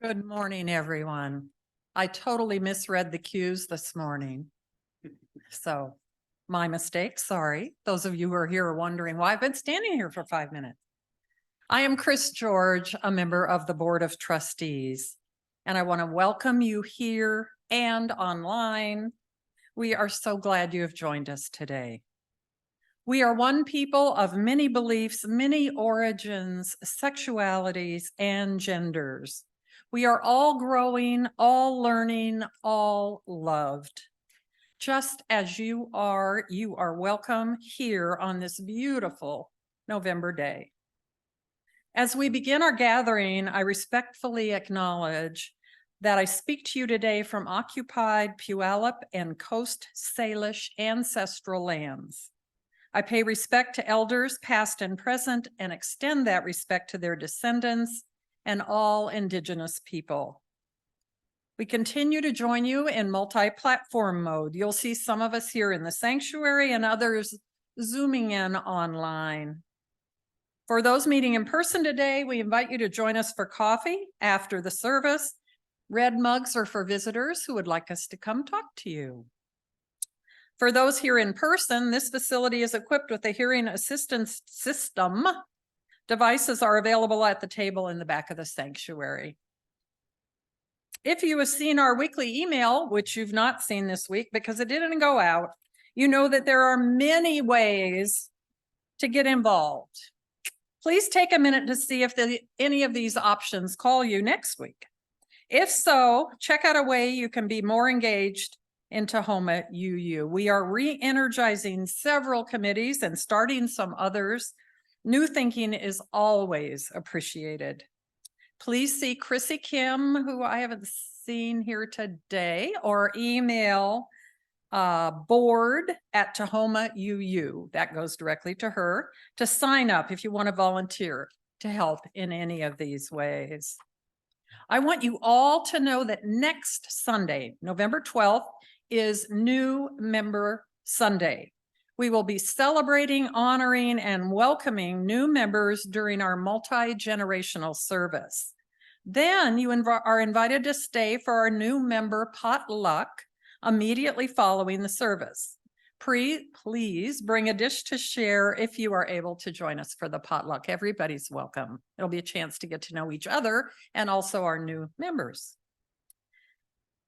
Good morning, everyone. I totally misread the cues this morning. So my mistake, sorry. Those of you who are here are wondering why I've been standing here for 5 minutes. I am Chris George, a member of the Board of Trustees, and I want to welcome you here and online. We are so glad you have joined us today. We are one people of many beliefs, many origins, sexualities, and genders. We are all growing, all learning, all loved. Just as you are welcome here on this beautiful November day. As we begin our gathering, I respectfully acknowledge that I speak to you today from occupied Puyallup and Coast Salish ancestral lands. I pay respect to elders past and present and extend that respect to their descendants and all Indigenous people. We continue to join you in multi-platform mode. You'll see some of us here in the sanctuary and others zooming in online. For those meeting in person today, we invite you to join us for coffee after the service. Red mugs are for visitors who would like us to come talk to you. For those here in person, this facility is equipped with a hearing assistance system. Devices are available at the table in the back of the sanctuary. If you have seen our weekly email, which you've not seen this week because it didn't go out, you know that there are many ways to get involved. Please take a minute to see if any of these options call you next week. If so, check out a way you can be more engaged in Tahoma UU. We are re-energizing several committees and starting some others. New thinking is always appreciated. Please see Chrissy Kim, who I haven't seen here today, or email board@Tahoma UU. That goes directly to her to sign up if you want to volunteer to help in any of these ways. I want you all to know that next Sunday, November 12th, is New Member Sunday. We will be celebrating, honoring, and welcoming new members during our multi-generational service. Then you are invited to stay for our new member potluck immediately following the service. Please bring a dish to share if you are able to join us for the potluck. Everybody's welcome. It'll be a chance to get to know each other and also our new members.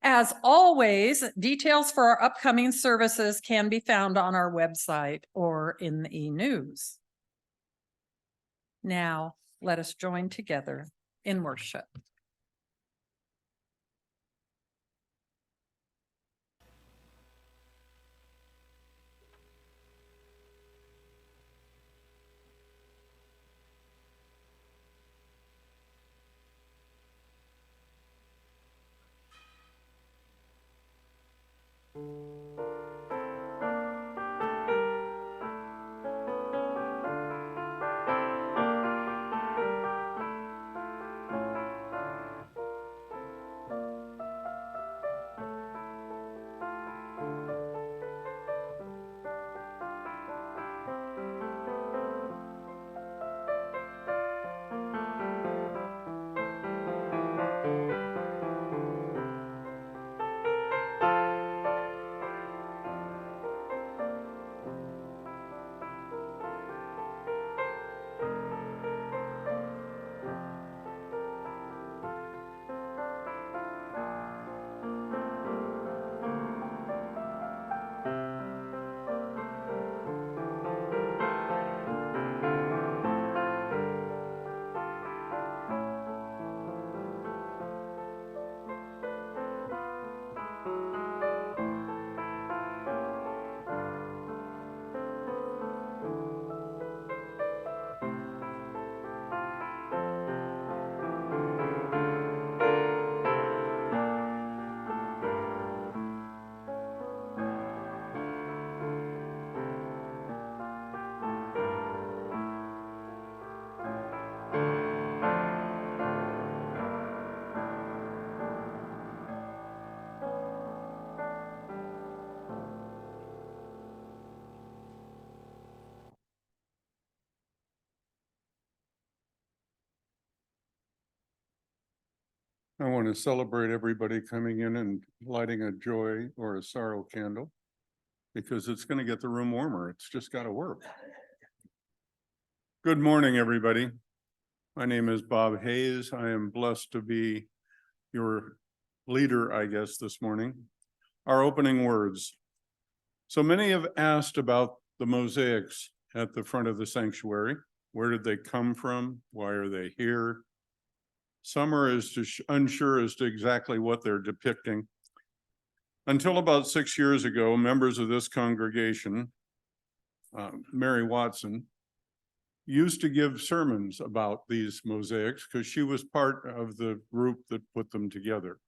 As always, details for our upcoming services can be found on our website or in the e-news. Now, let us join together in worship. I want to celebrate everybody coming in and lighting a joy or a sorrow candle because it's going to get the room warmer. It's just got to work. Good morning, everybody. My name is Bob Hayes. I am blessed to be your leader, I guess, this morning. Our opening words. So many have asked about the mosaics at the front of the sanctuary. Where did they come from? Why are they here? Some are unsure as to exactly what they're depicting. Until about 6 years ago, members of this congregation, Mary Watson, used to give sermons about these mosaics because she was part of the group that put them together.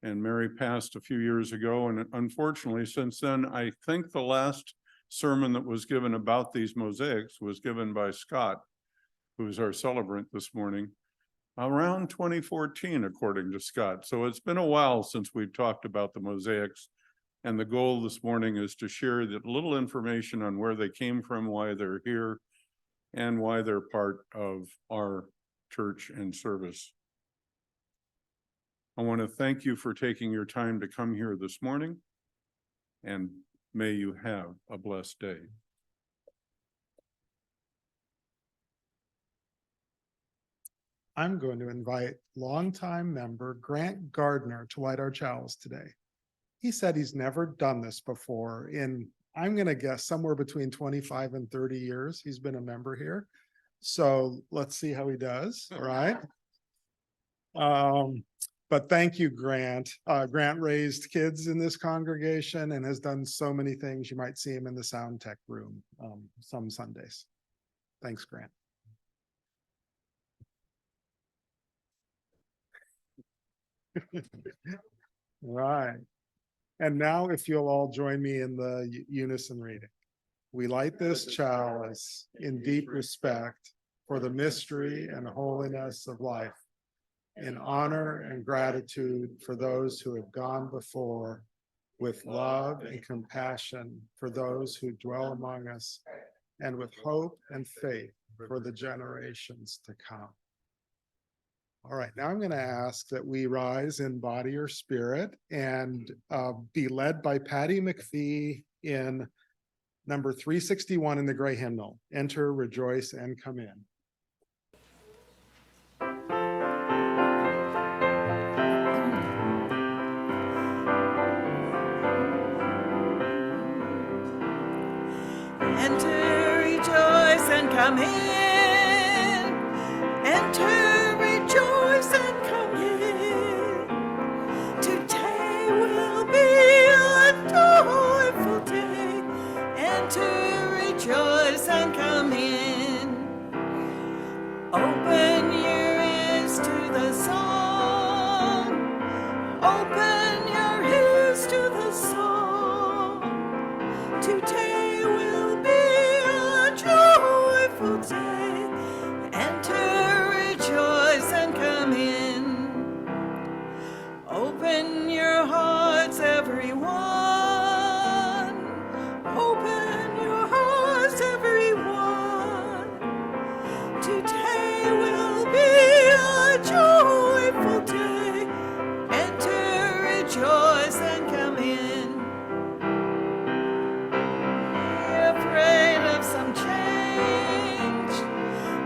And Mary passed a few years ago, and unfortunately, since then, I think the last sermon that was given about these mosaics was given by Scott, who's our celebrant this morning, around 2014, according to Scott. So it's been a while since we've talked about the mosaics. And the goal this morning is to share that little information on where they came from, why they're here, and why they're part of our church and service. I want to thank you for taking your time to come here this morning, and may you have a blessed day. I'm going to invite longtime member Grant Gardner to light our chalice today. He said he's never done this before in, I'm going to guess, somewhere between 25 and 30 years. He's been a member here. So let's see how he does. All right. But thank you, Grant. Grant raised kids in this congregation and has done so many things. You might see him in the sound tech room some Sundays. Thanks, Grant. Right. And now if you'll all join me in the unison reading. We light this chalice in deep respect for the mystery and holiness of life, in honor and gratitude for those who have gone before, with love and compassion for those who dwell among us, and with hope and faith for the generations to come. All right, now I'm going to ask that we rise in body or spirit and be led by Patty McPhee in number 361 in the gray hymnal. Enter, rejoice, and come in. Enter, rejoice, and come in. Enter, rejoice, and come in. Today will be a joyful day. Enter, rejoice, and come in. Open your ears to the song. Open your ears to the song. Today will be a joyful day. Enter, rejoice, and come in. Open your hearts, everyone. Open your hearts, everyone. Today will be a joyful day. Enter, rejoice, and come in. Afraid of some change.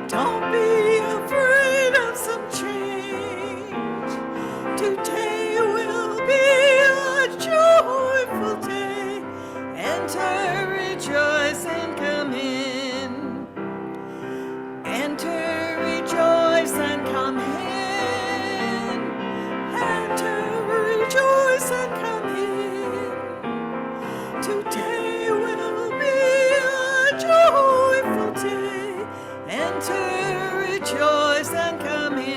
Don't be afraid of some change. Today will be a joyful day. Enter, rejoice, and come in. Enter, rejoice, and come in. Enter, rejoice, and come in. Today will be a joyful day. Enter, rejoice, and come in.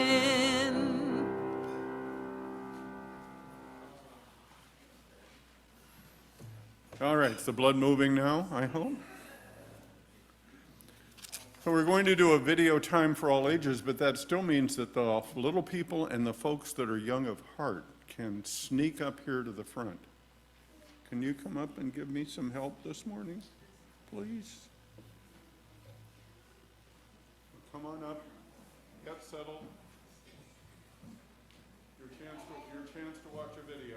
All right, is the blood moving now, I hope? So we're going to do a video time for all ages, but that still means that the little people and the folks that are young of heart can sneak up here to the front. Can you come up and give me some help this morning, please? Come on up, get settled. Your your chance to watch a video.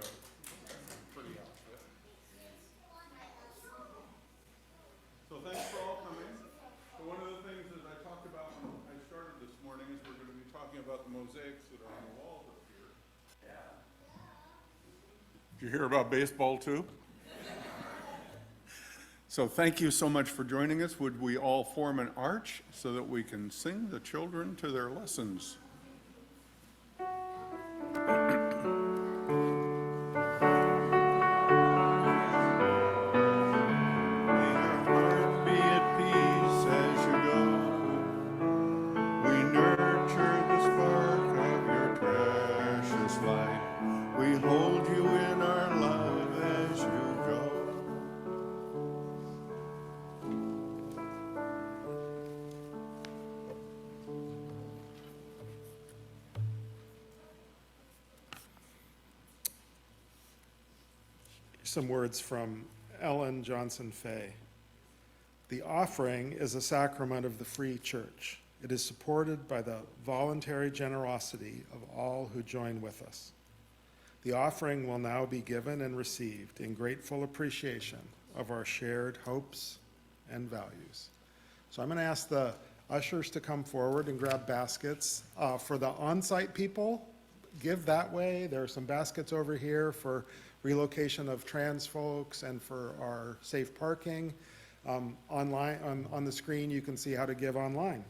Pretty outfit. So thanks for all coming. So one of the things that I talked about when I started this morning is we're going to be talking about the mosaics that are on the walls up here. Yeah. Did you hear about baseball too? So thank you so much for joining us. Would we all form an arch so that we can sing the children to their lessons? Some words from Ellen Johnson Fay. The offering is a sacrament of the free church. It is supported by the voluntary generosity of all who join with us. The offering will now be given and received in grateful appreciation of our shared hopes and values. So I'm going to ask the ushers to come forward and grab baskets. For the on-site people, give that way. There are some baskets over here for relocation of trans folks and for our safe parking. Online, on the screen, you can see how to give online.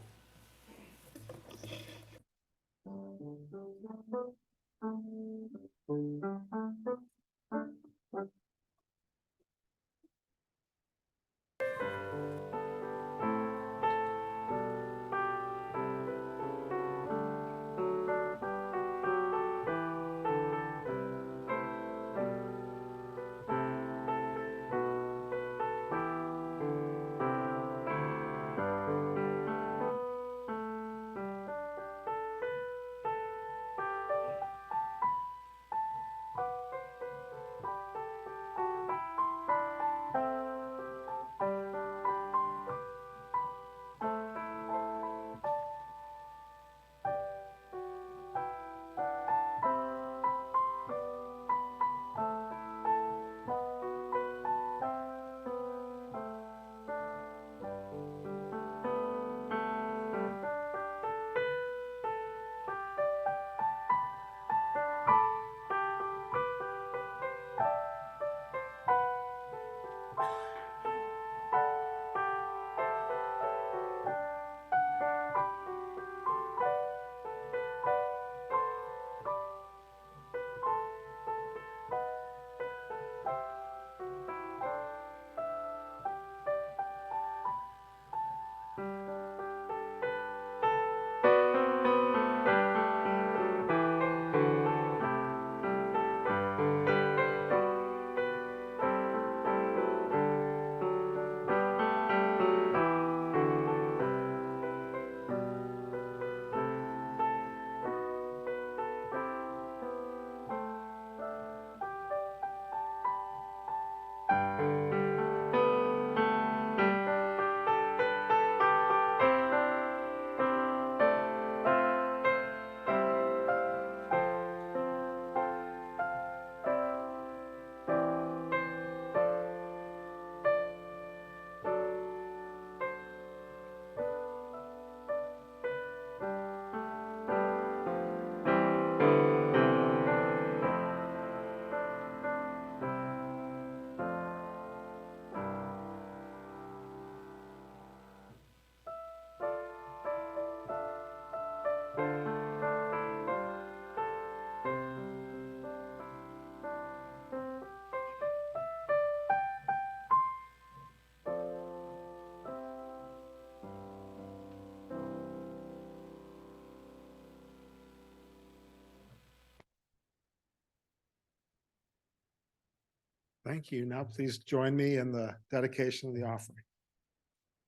Thank you. Now please join me in the dedication of the offering.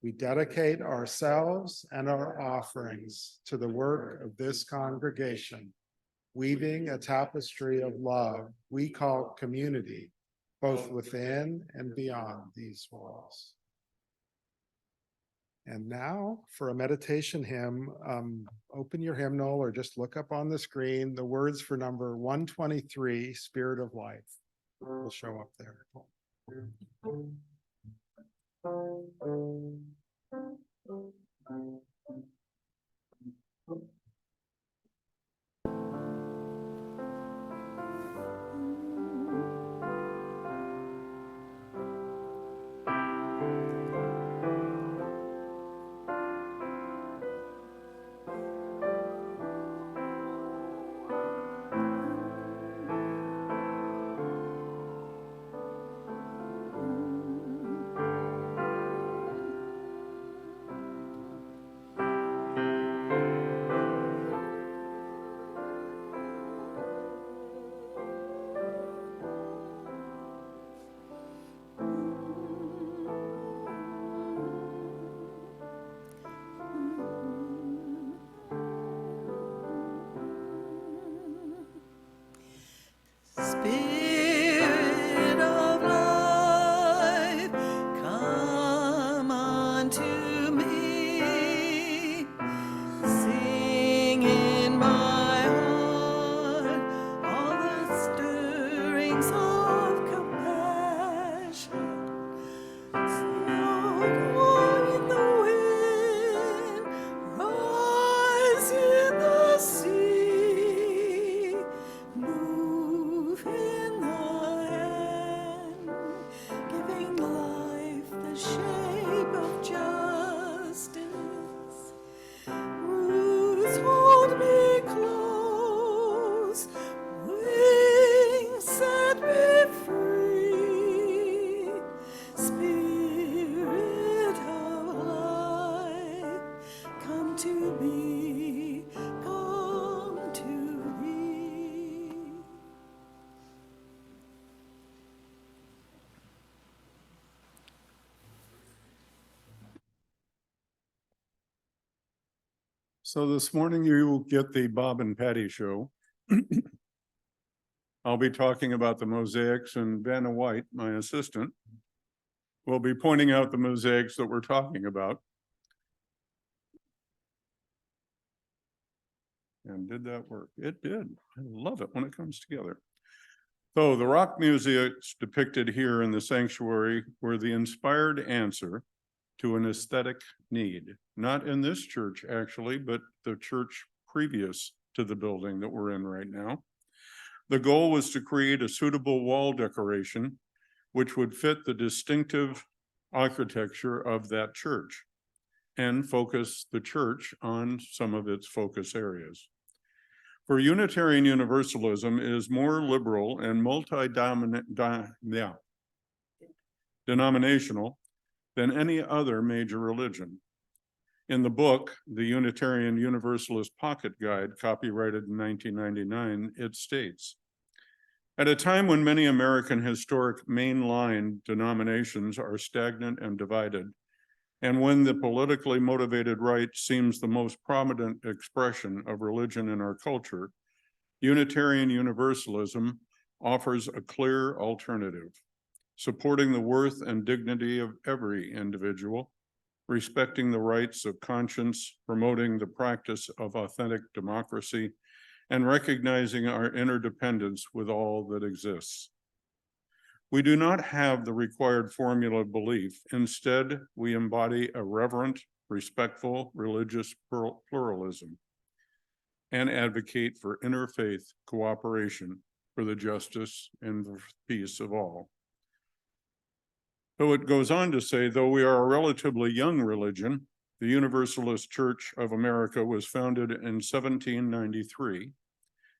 We dedicate ourselves and our offerings to the work of this congregation, weaving a tapestry of love we call community, both within and beyond these walls. And now for a meditation hymn, open your hymnal or just look up on the screen, the words for number 123, Spirit of Life, will show up there. Spirit of life, come unto me. Sing in my heart all the stirrings of compassion. Sound in the wind, rise in the sea, move in the hand, giving life the shape of justice. Roots hold me close, wings set me free. Spirit of life, come to me, come to me. So this morning you will get the Bob and Patty show. I'll be talking about the mosaics, and Vanna White, my assistant, will be pointing out the mosaics that we're talking about. And did that work? It did. I love it when it comes together. So the rock mosaics depicted here in the sanctuary were the inspired answer to an aesthetic need, not in this church actually, but the church previous to the building that we're in right now. The goal was to create a suitable wall decoration which would fit the distinctive architecture of that church and focus the church on some of its focus areas. For Unitarian Universalism is more liberal and denominational than any other major religion. In the book, the Unitarian Universalist Pocket Guide, copyrighted in 1999, it states, at a time when many American historic mainline denominations are stagnant and divided, and when the politically motivated right seems the most prominent expression of religion in our culture, Unitarian Universalism offers a clear alternative, supporting the worth and dignity of every individual, respecting the rights of conscience, promoting the practice of authentic democracy, and recognizing our interdependence with all that exists. We do not have the required formula of belief. Instead, we embody a reverent, respectful religious pluralism and advocate for interfaith cooperation for the justice and the peace of all. So it goes on to say, though we are a relatively young religion, the Universalist Church of America was founded in 1793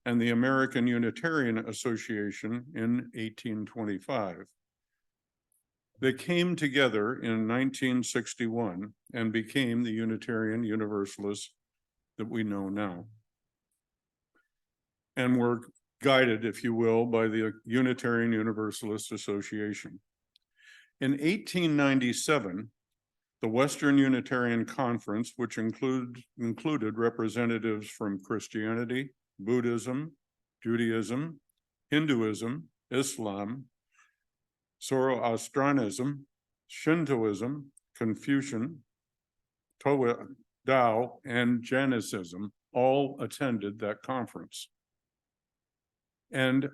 and the American Unitarian Association in 1825. They came together in 1961 and became the Unitarian Universalists that we know now. And were guided, if you will, by the Unitarian Universalist Association. In 1897, the Western Unitarian Conference, which included representatives from Christianity, Buddhism, Judaism, Hinduism, Islam, Zoroastrianism, Shintoism, Confucian, Tao, and Jainism all attended that conference. And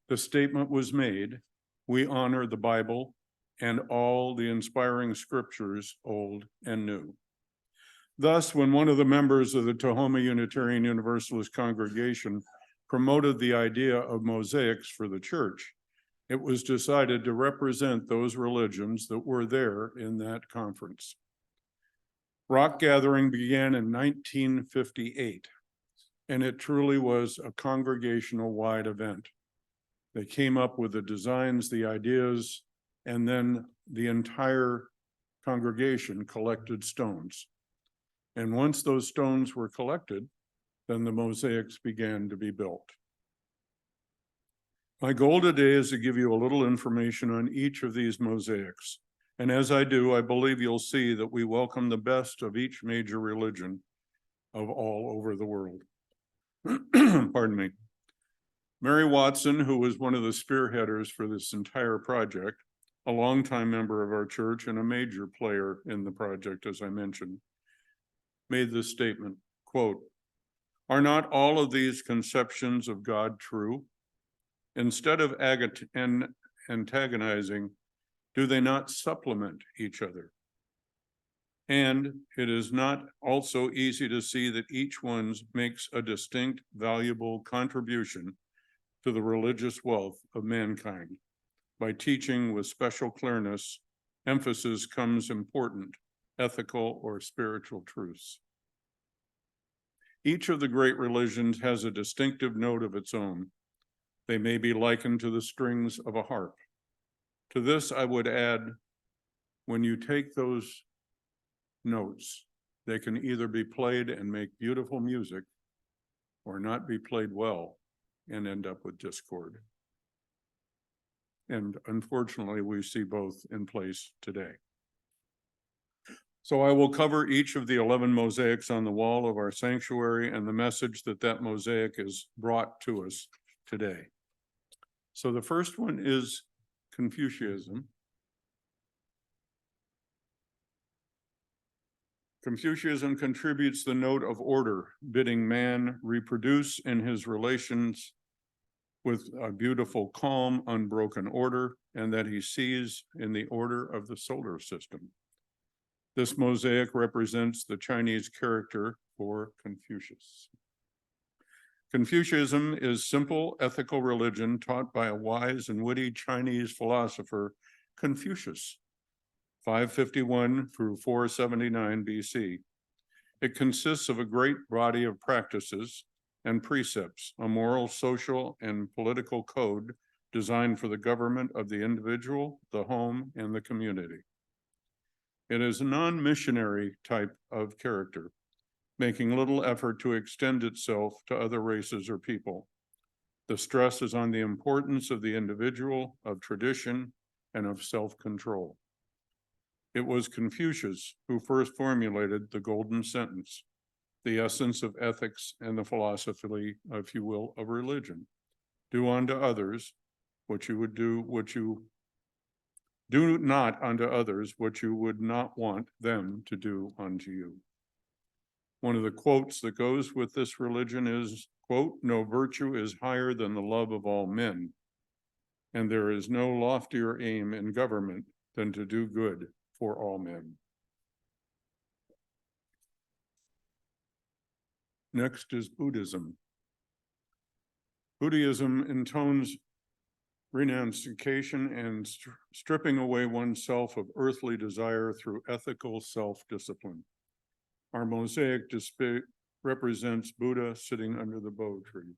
the statement was made, we honor the Bible and all the inspiring scriptures, old and new. Thus, when one of the members of the Tahoma Unitarian Universalist congregation promoted the idea of mosaics for the church, it was decided to represent those religions that were there in that conference. Rock Gathering began in 1958, and it truly was a congregational-wide event. They came up with the designs, the ideas, and then the entire congregation collected stones. And once those stones were collected, then the mosaics began to be built. My goal today is to give you a little information on each of these mosaics. And as I do, I believe you'll see that we welcome the best of each major religion of all over the world. Pardon me. Mary Watson, who was one of the spearheaders for this entire project, a longtime member of our church and a major player in the project, as I mentioned, made this statement, quote, "Are not all of these conceptions of God true? Instead of antagonizing, do they not supplement each other? And it is not also easy to see that each one makes a distinct, valuable contribution to the religious wealth of mankind. By teaching with special clearness, emphasis comes important, ethical or spiritual truths. Each of the great religions has a distinctive note of its own. They may be likened to the strings of a harp. To this, I would add, when you take those notes, they can either be played and make beautiful music or not be played well and end up with discord. And unfortunately, we see both in place today. So I will cover each of the 11 mosaics on the wall of our sanctuary and the message that that mosaic is brought to us today. So the first one is Confucianism. Confucianism contributes the note of order, bidding man reproduce in his relations with a beautiful, calm, unbroken order, and that he sees in the order of the solar system. This mosaic represents the Chinese character for Confucius. Confucianism is simple ethical religion taught by a wise and witty Chinese philosopher, Confucius, 551 through 479 BC. It consists of a great body of practices and precepts, a moral, social, and political code designed for the government of the individual, the home, and the community. It is a non-missionary type of character, making little effort to extend itself to other races or people. The stress is on the importance of the individual, of tradition, and of self-control. It was Confucius who first formulated the golden sentence, the essence of ethics and the philosophy, if you will, of religion. Do unto others what you would do, do not unto others what you would not want them to do unto you. One of the quotes that goes with this religion is, quote, "No virtue is higher than the love of all men, and there is no loftier aim in government than to do good for all men." Next is Buddhism. Buddhism intones renunciation and stripping away oneself of earthly desire through ethical self-discipline. Our mosaic represents Buddha sitting under the bo tree.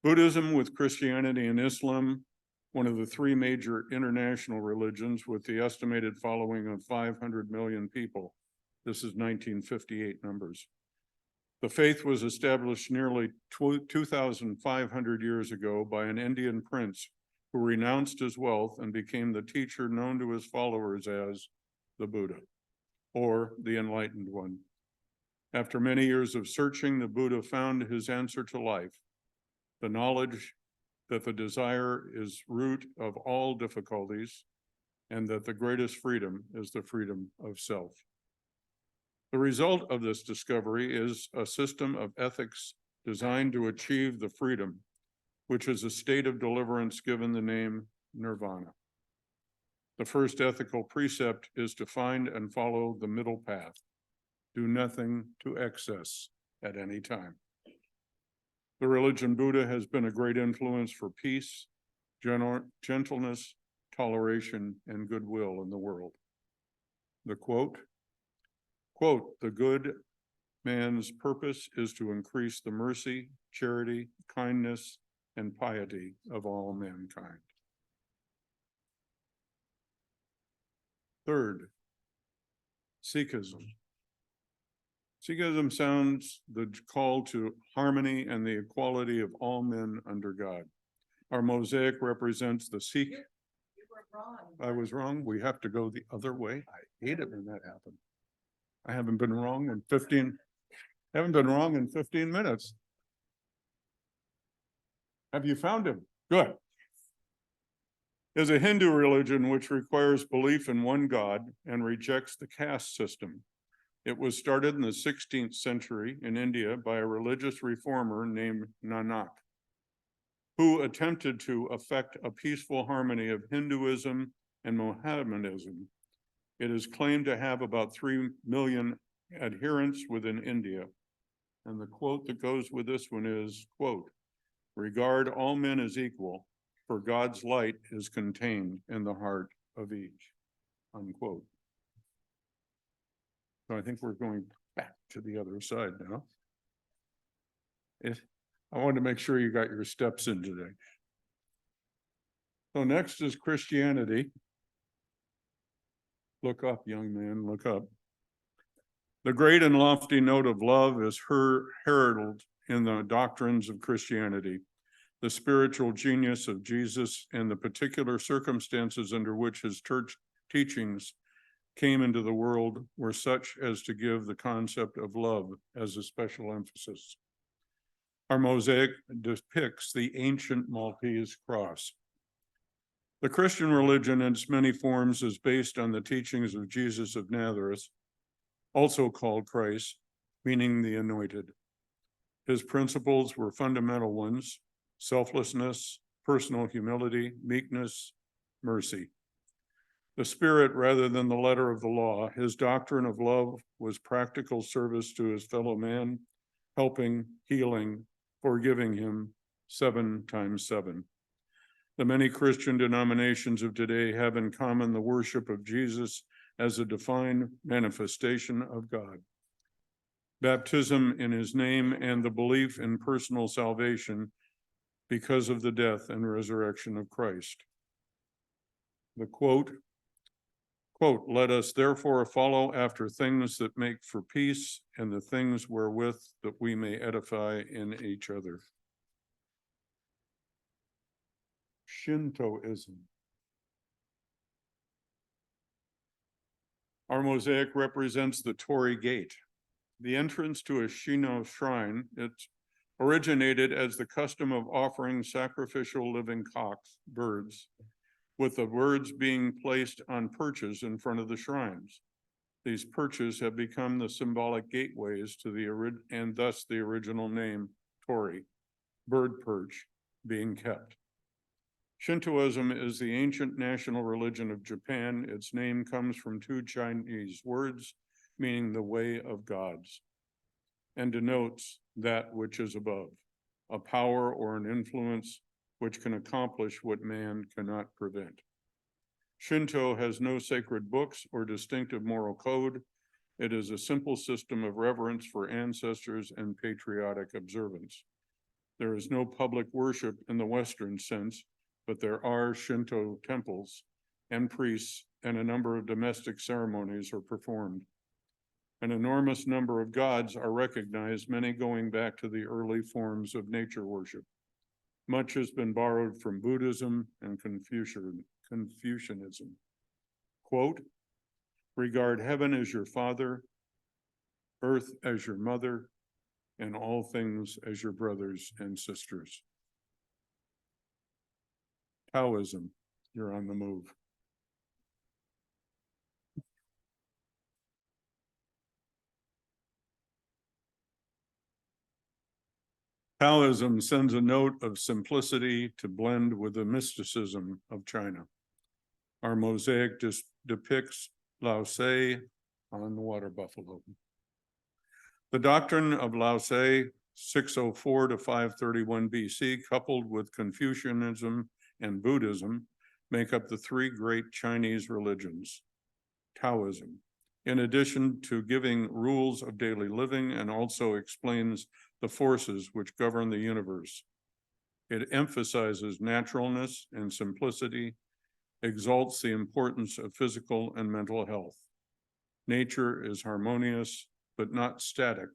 Buddhism with Christianity and Islam, one of the three major international religions with the estimated following of 500 million people. This is 1958 numbers. The faith was established nearly 2,500 years ago by an Indian prince who renounced his wealth and became the teacher known to his followers as the Buddha, or the Enlightened One. After many years of searching, the Buddha found his answer to life, the knowledge that the desire is root of all difficulties and that the greatest freedom is the freedom of self. The result of this discovery is a system of ethics designed to achieve the freedom, which is a state of deliverance given the name nirvana. The first ethical precept is to find and follow the middle path. Do nothing to excess at any time. The religion Buddha has been a great influence for peace, gentleness, toleration, and goodwill in the world. The quote, "The good man's purpose is to increase the mercy, charity, kindness, and piety of all mankind." Third, Sikhism. Sikhism sounds the call to harmony and the equality of all men under God. Our mosaic represents the Sikh. You were wrong. I was wrong. We have to go the other way. I hate it when that happens. I haven't been wrong in 15 minutes. Have you found him? Good. Is a Hindu religion which requires belief in one God and rejects the caste system. It was started in the 16th century in India by a religious reformer named Nanak, who attempted to effect a peaceful harmony of Hinduism and Mohammedanism. It is claimed to have about 3 million adherents within India. And the quote that goes with this one is, quote, "Regard all men as equal, for God's light is contained in the heart of each," unquote. So I think we're going back to the other side now. I wanted to make sure you got your steps in today. So next is Christianity. Look up, young man, look up. The great and lofty note of love is heralded in the doctrines of Christianity. The spiritual genius of Jesus and the particular circumstances under which his church teachings came into the world were such as to give the concept of love as a special emphasis. Our mosaic depicts the ancient Maltese cross. The Christian religion in its many forms is based on the teachings of Jesus of Nazareth, also called Christ, meaning the anointed. His principles were fundamental ones: selflessness, personal humility, meekness, mercy. The spirit rather than the letter of the law. His doctrine of love was practical service to his fellow man, helping, healing, forgiving him 7 times 7. The many Christian denominations of today have in common the worship of Jesus as a divine manifestation of God. Baptism in his name and the belief in personal salvation because of the death and resurrection of Christ. The quote, "Let us therefore follow after things that make for peace and the things wherewith that we may edify in each other." Shintoism. Our mosaic represents the Torii Gate. The entrance to a Shino shrine, it originated as the custom of offering sacrificial living cocks, birds, with the birds being placed on perches in front of the shrines. These perches have become the symbolic gateways to and thus the original name Torii, bird perch, being kept. Shintoism is the ancient national religion of Japan. Its name comes from 2 Chinese words meaning the way of gods, and denotes that which is above, a power or an influence which can accomplish what man cannot prevent. Shinto has no sacred books or distinctive moral code. It is a simple system of reverence for ancestors and patriotic observance. There is no public worship in the Western sense, but there are Shinto temples and priests, and a number of domestic ceremonies are performed. An enormous number of gods are recognized, many going back to the early forms of nature worship. Much has been borrowed from Buddhism and Confucianism. Quote, "Regard heaven as your father, earth as your mother, and all things as your brothers and sisters." Taoism, you're on the move. Taoism sends a note of simplicity to blend with the mysticism of China. Our mosaic depicts Lao Tse on the water buffalo. The doctrine of Lao Tse, 604 to 531 BC, coupled with Confucianism and Buddhism, make up the three great Chinese religions. Taoism, in addition to giving rules of daily living, and also explains the forces which govern the universe. It emphasizes naturalness and simplicity, exalts the importance of physical and mental health. Nature is harmonious, but not static,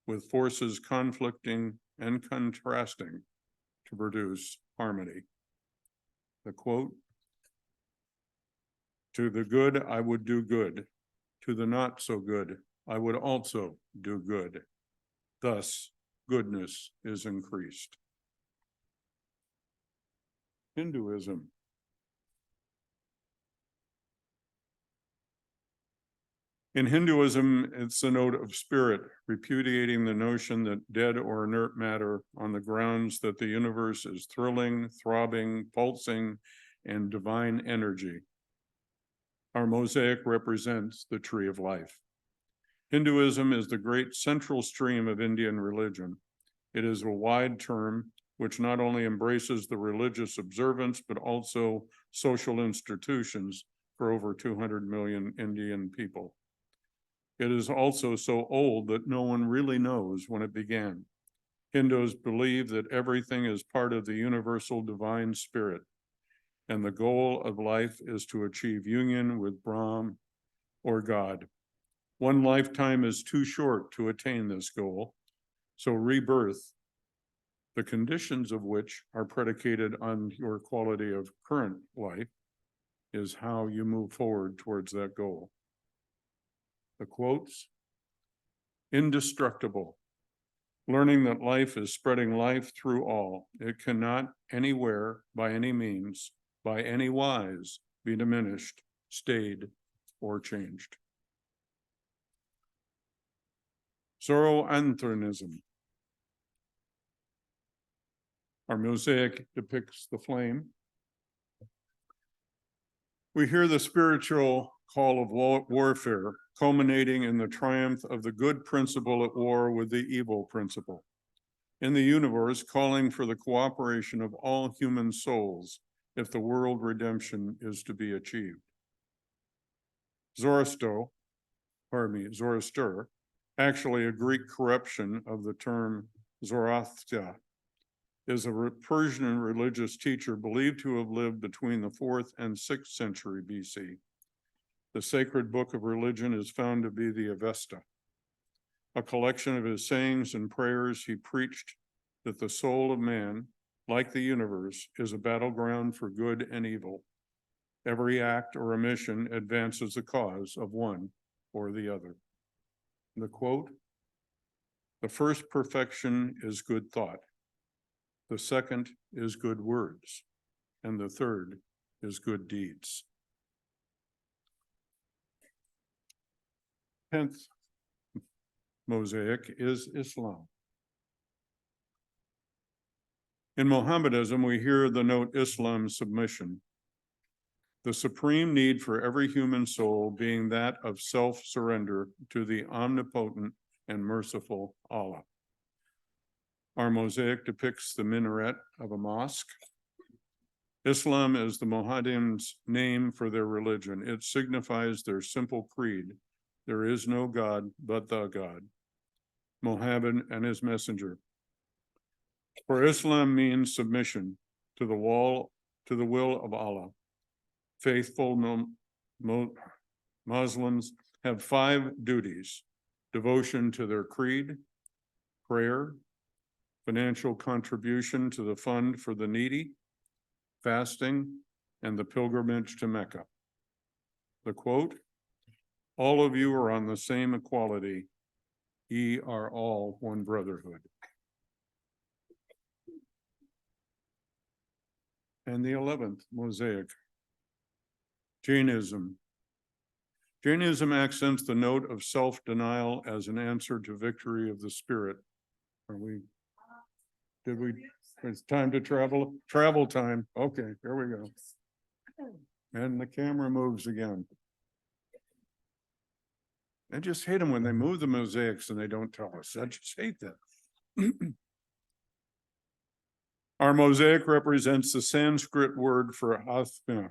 with forces conflicting and contrasting to produce harmony. The quote, "To the good, I would do good. To the not so good, I would also do good. Thus, goodness is increased." Hinduism. In Hinduism, it's a note of spirit, repudiating the notion that dead or inert matter on the grounds that the universe is thrilling, throbbing, pulsing, and divine energy. Our mosaic represents the tree of life. Hinduism is the great central stream of Indian religion. It is a wide term which not only embraces the religious observance, but also social institutions for over 200 million Indian people. It is also so old that no one really knows when it began. Hindus believe that everything is part of the universal divine spirit, and the goal of life is to achieve union with Brahm or God. One lifetime is too short to attain this goal, so rebirth, the conditions of which are predicated on your quality of current life, is how you move forward towards that goal. The quotes, "Indestructible, learning that life is spreading life through all. It cannot anywhere, by any means, by any wise, be diminished, stayed, or changed." Zoroastrianism. Our mosaic depicts the flame. We hear the spiritual call of warfare, culminating in the triumph of the good principle at war with the evil principle. In the universe, calling for the cooperation of all human souls if the world redemption is to be achieved. Zoroaster, actually a Greek corruption of the term Zoroaster, is a Persian religious teacher believed to have lived between the 4th and 6th century BC. The sacred book of religion is found to be the Avesta, a collection of his sayings and prayers. He preached that the soul of man, like the universe, is a battleground for good and evil. Every act or omission advances the cause of one or the other. The quote, "The first perfection is good thought. The second is good words. And the third is good deeds." 10th mosaic is Islam. In Mohammedanism, we hear the note Islam submission. The supreme need for every human soul being that of self-surrender to the omnipotent and merciful Allah. Our mosaic depicts the minaret of a mosque. Islam is the Mohammedans' name for their religion. It signifies their simple creed: there is no God but the God, Mohammed and his messenger. For Islam means submission to the will of Allah. Faithful Muslims have 5 duties: devotion to their creed, prayer, financial contribution to the fund for the needy, fasting, and the pilgrimage to Mecca. The quote, "All of you are on the same equality. Ye are all one brotherhood." And the 11th mosaic, Jainism. Jainism accents the note of self-denial as an answer to victory of the spirit. Are we? Did we, it's time to travel time. Okay, here we go. And the camera moves again. I just hate them when they move the mosaics and they don't tell us. I just hate that. Our mosaic represents the Sanskrit word for athma,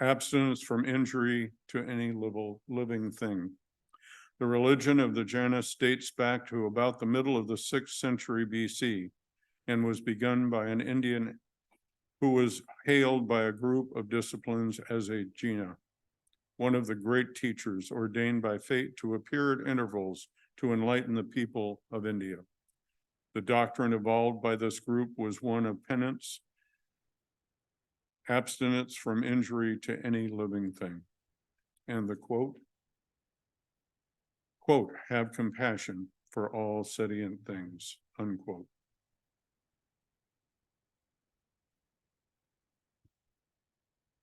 abstinence from injury to any living thing. The religion of the Jainas dates back to about the middle of the 6th century BC and was begun by an Indian who was hailed by a group of disciplines as a Jina, one of the great teachers ordained by fate to appear at intervals to enlighten the people of India. The doctrine evolved by this group was one of penance, abstinence from injury to any living thing. And the quote, have compassion for all sentient things, unquote.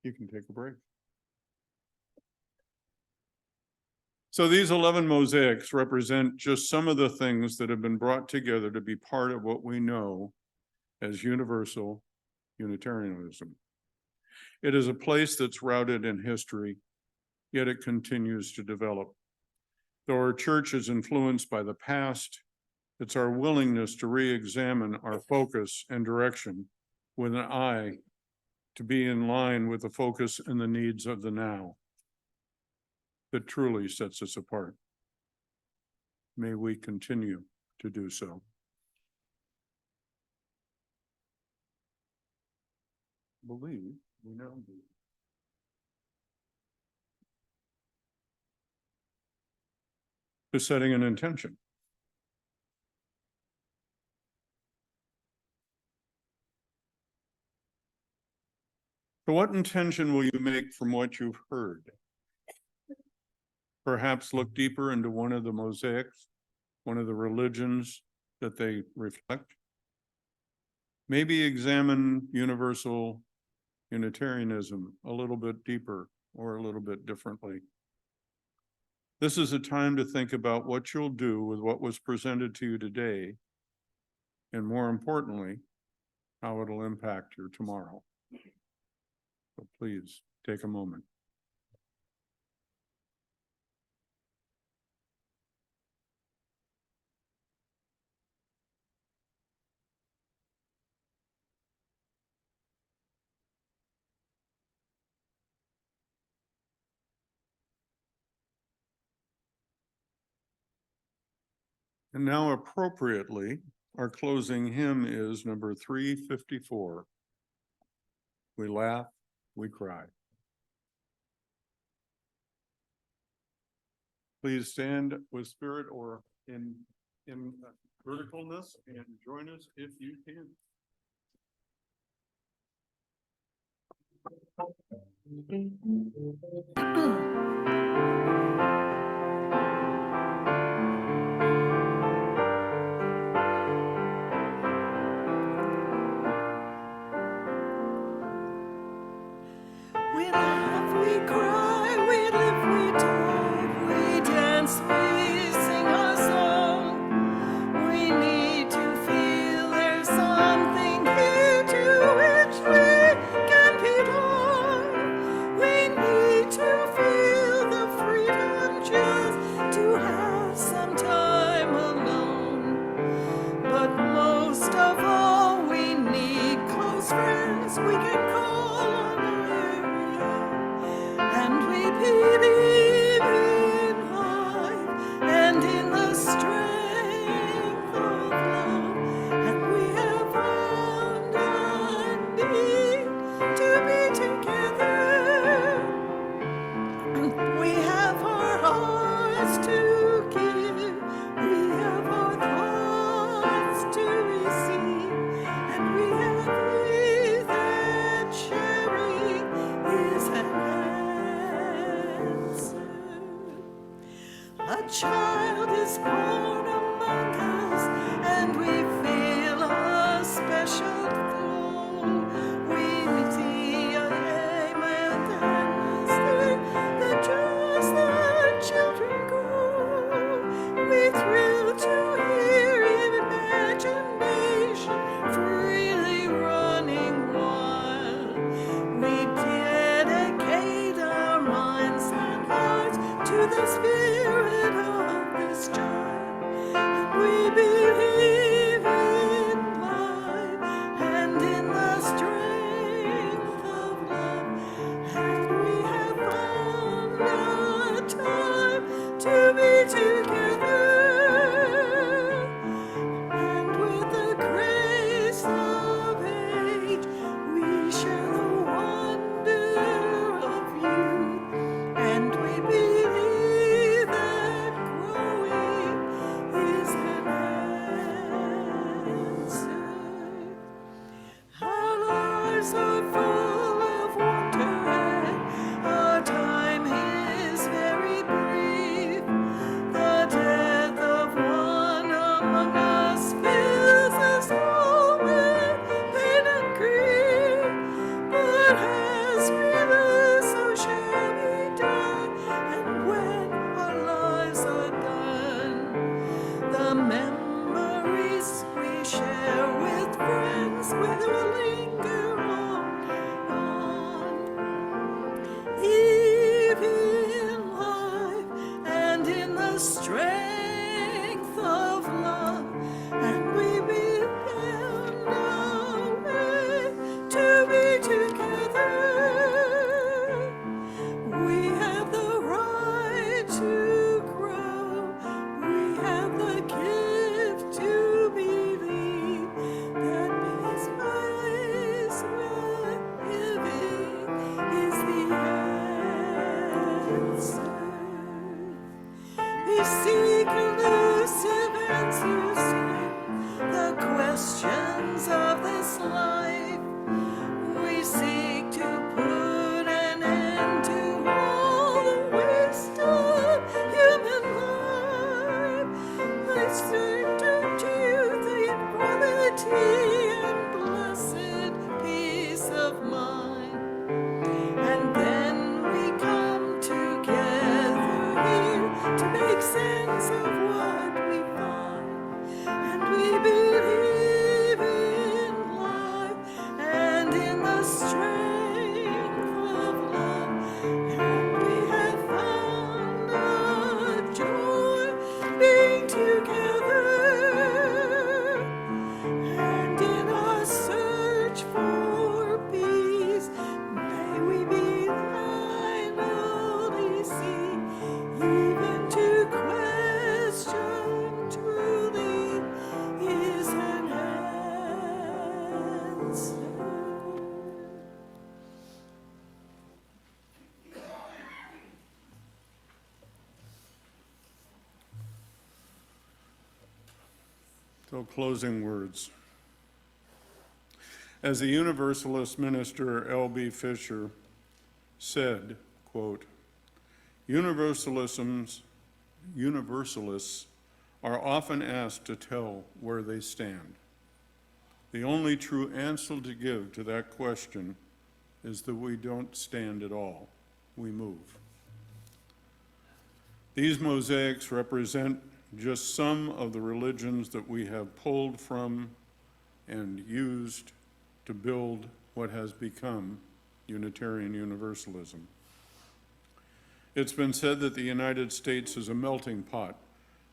You can take a break. So these 11 mosaics represent just some of the things that have been brought together to be part of what we know as universal Unitarianism. It is a place that's rooted in history, yet it continues to develop. Though our church is influenced by the past, it's our willingness to re-examine our focus and direction with an eye to be in line with the focus and the needs of the now that truly sets us apart. May we continue to do so. Believe we now do. To setting an intention. So what intention will you make from what you've heard? Perhaps look deeper into one of the mosaics, one of the religions that they reflect. Maybe examine universal Unitarianism a little bit deeper or a little bit differently. This is a time to think about what you'll do with what was presented to you today, and more importantly, how it'll impact your tomorrow. So please take a moment. And now appropriately, our closing hymn is number 354. We laugh, we cry. Please stand with spirit or in verticalness and join us if you can. We laugh, we cry, we live, we talk, we dance, we sing our song. We need to feel there's something here to which we can belong. We need to feel the freedom just to have some time alone. But most of all, we need close friends we can call on. And we believe in life and in the strength of love, and we have found a need to be together. We have our hearts to give, we have our thoughts to receive, and we have faith that sharing is an answer. A child is born among us, and we feel a special glow. We see a amen and say that just the children grow. We thrill to hear imagination together, and with the grace of age, we share the wonder of youth, and we believe that growing is an answer. Our lives are full of wonder, and our time is very brief. The death of one among us fills us all with pain and grief. But as we live, so shall we die, and when our lives are done, the memories we share with friends will linger on. Live in life and in the strength of love, and we be found our way to be together. We have the right to grow. We have the gift to believe that peace by His living is the answer. We seek elusive answers to the questions of this life. We seek to put an end to all the waste of human life. I surrender to you the equality and blessed peace of mind. And then we come together here to make sense of what we find. And we believe in life and in the strength of love. And we have found our joy being together. And in our search for peace, may we be finally see, even to question truly is an answer. So closing words. As the Universalist minister L.B. Fisher said, quote, Universalists are often asked to tell where they stand. The only true answer to give to that question is that we don't stand at all, we move. These mosaics represent just some of the religions that we have pulled from and used to build what has become Unitarian Universalism. It's been said that the United States is a melting pot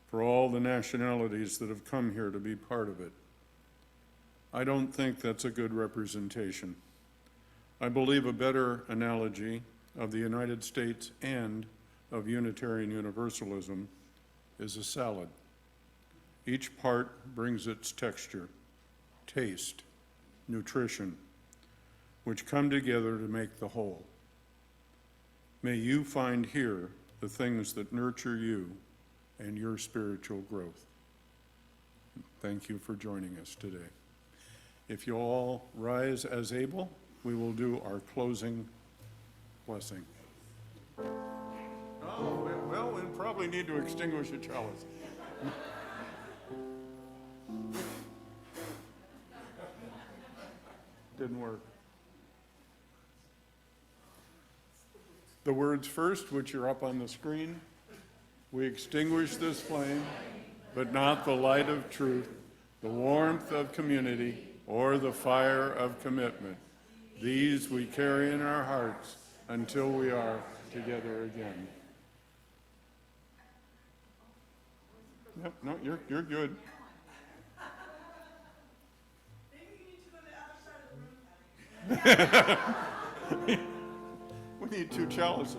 for all the nationalities that have come here to be part of it. I don't think that's a good representation. I believe a better analogy of the United States and of Unitarian Universalism is a salad. Each part brings its texture, taste, nutrition, which come together to make the whole. May you find here the things that nurture you and your spiritual growth. Thank you for joining us today. If you all rise as able, we will do our closing blessing. Oh, well, we'll probably need to extinguish a chalice. Didn't work. The words first, which are up on the screen. We extinguish this flame, but not the light of truth, the warmth of community, or the fire of commitment. These we carry in our hearts until we are together again. Yep, no, you're good. We need 2 chalices.